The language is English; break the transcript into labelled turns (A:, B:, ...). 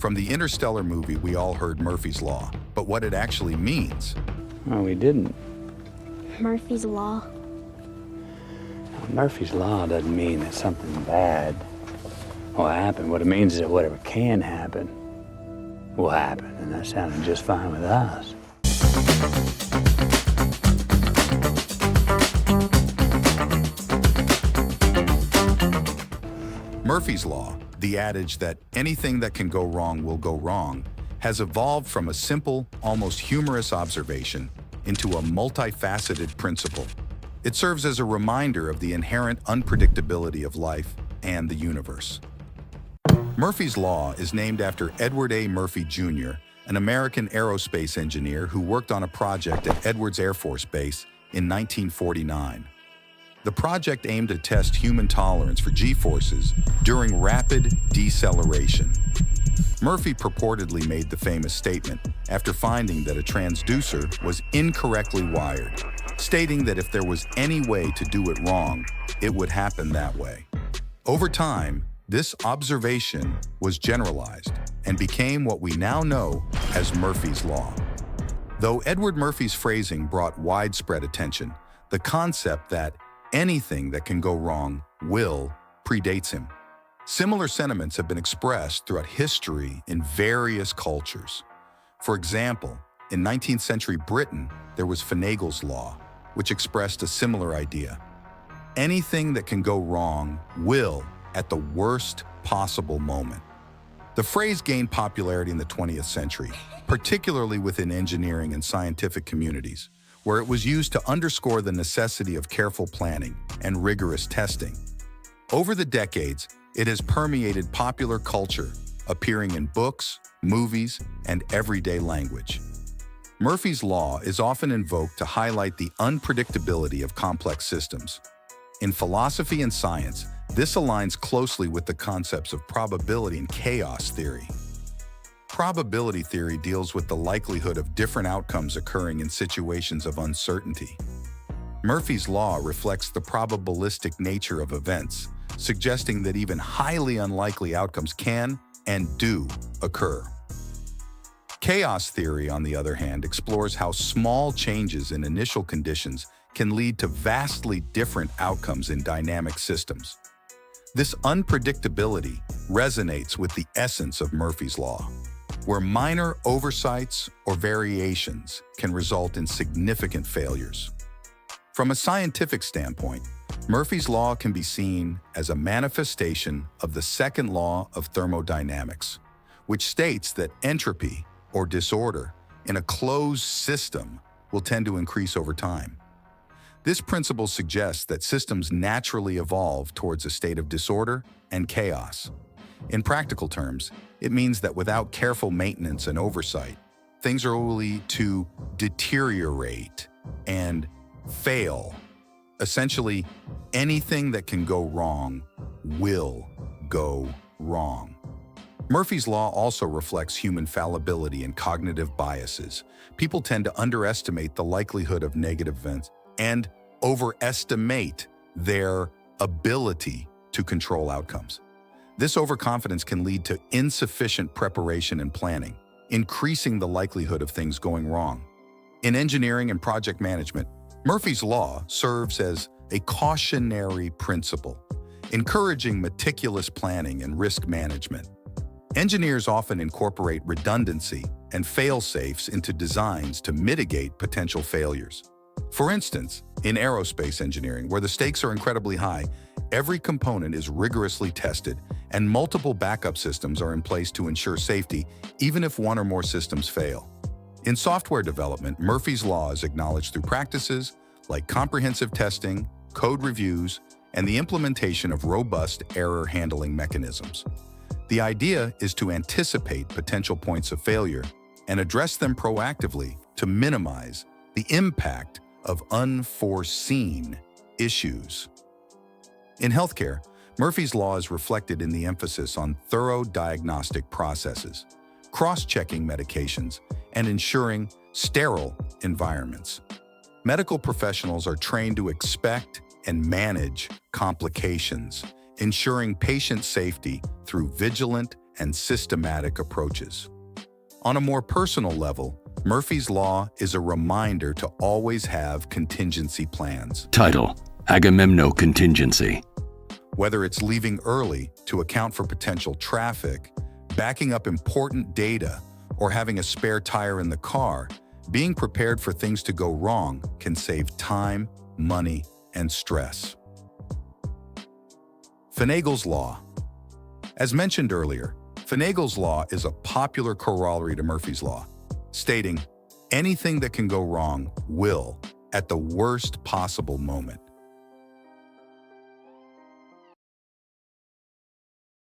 A: From the Interstellar movie, we all heard Murphy's Law, but what it actually means.
B: Well, we didn't.
C: Murphy's Law.
B: Murphy's Law doesn't mean that something bad will happen. What it means is that whatever can happen will happen, and that sounded just fine with us.
A: Murphy's Law, the adage that anything that can go wrong will go wrong, has evolved from a simple, almost humorous observation into a multifaceted principle. It serves as a reminder of the inherent unpredictability of life and the universe. Murphy's Law is named after Edward A. Murphy, Jr., an American aerospace engineer who worked on a project at Edwards Air Force Base in 1949. The project aimed to test human tolerance for G-forces during rapid deceleration. Murphy purportedly made the famous statement after finding that a transducer was incorrectly wired, stating that if there was any way to do it wrong, it would happen that way. Over time, this observation was generalized and became what we now know as Murphy's Law. Though Edward Murphy's phrasing brought widespread attention, the concept that anything that can go wrong will predates him. Similar sentiments have been expressed throughout history in various cultures. For example, in 19th century Britain, there was Finagle's Law, which expressed a similar idea. Anything that can go wrong will at the worst possible moment. The phrase gained popularity in the 20th century, particularly within engineering and scientific communities, where it was used to underscore the necessity of careful planning and rigorous testing. Over the decades, it has permeated popular culture, appearing in books, movies, and everyday language. Murphy's Law is often invoked to highlight the unpredictability of complex systems. In philosophy and science, this aligns closely with the concepts of probability and chaos theory. Probability theory deals with the likelihood of different outcomes occurring in situations of uncertainty. Murphy's Law reflects the probabilistic nature of events, suggesting that even highly unlikely outcomes can and do occur. Chaos theory, on the other hand, explores how small changes in initial conditions can lead to vastly different outcomes in dynamic systems. This unpredictability resonates with the essence of Murphy's Law, where minor oversights or variations can result in significant failures. From a scientific standpoint, Murphy's Law can be seen as a manifestation of the second law of thermodynamics, which states that entropy, or disorder, in a closed system will tend to increase over time. This principle suggests that systems naturally evolve towards a state of disorder and chaos. In practical terms, it means that without careful maintenance and oversight, things are likely to deteriorate and fail. Essentially, anything that can go wrong will go wrong. Murphy's Law also reflects human fallibility and cognitive biases. People tend to underestimate the likelihood of negative events and overestimate their ability to control outcomes. This overconfidence can lead to insufficient preparation and planning, increasing the likelihood of things going wrong. In engineering and project management, Murphy's Law serves as a cautionary principle, encouraging meticulous planning and risk management. Engineers often incorporate redundancy and fail-safes into designs to mitigate potential failures. For instance, in aerospace engineering, where the stakes are incredibly high, every component is rigorously tested and multiple backup systems are in place to ensure safety, even if one or more systems fail. In software development, Murphy's Law is acknowledged through practices like comprehensive testing, code reviews, and the implementation of robust error handling mechanisms. The idea is to anticipate potential points of failure and address them proactively to minimize the impact of unforeseen issues. In healthcare, Murphy's Law is reflected in the emphasis on thorough diagnostic processes, cross-checking medications, and ensuring sterile environments. Medical professionals are trained to expect and manage complications, ensuring patient safety through vigilant and systematic approaches. On a more personal level, Murphy's Law is a reminder to always have contingency plans.
D: Title: Agamemnon Contingency.
A: Whether it's leaving early to account for potential traffic, backing up important data, or having a spare tire in the car, being prepared for things to go wrong can save time, money, and stress. Finagle's Law. As mentioned earlier, Finagle's Law is a popular corollary to Murphy's Law, stating anything that can go wrong will, at the worst possible moment.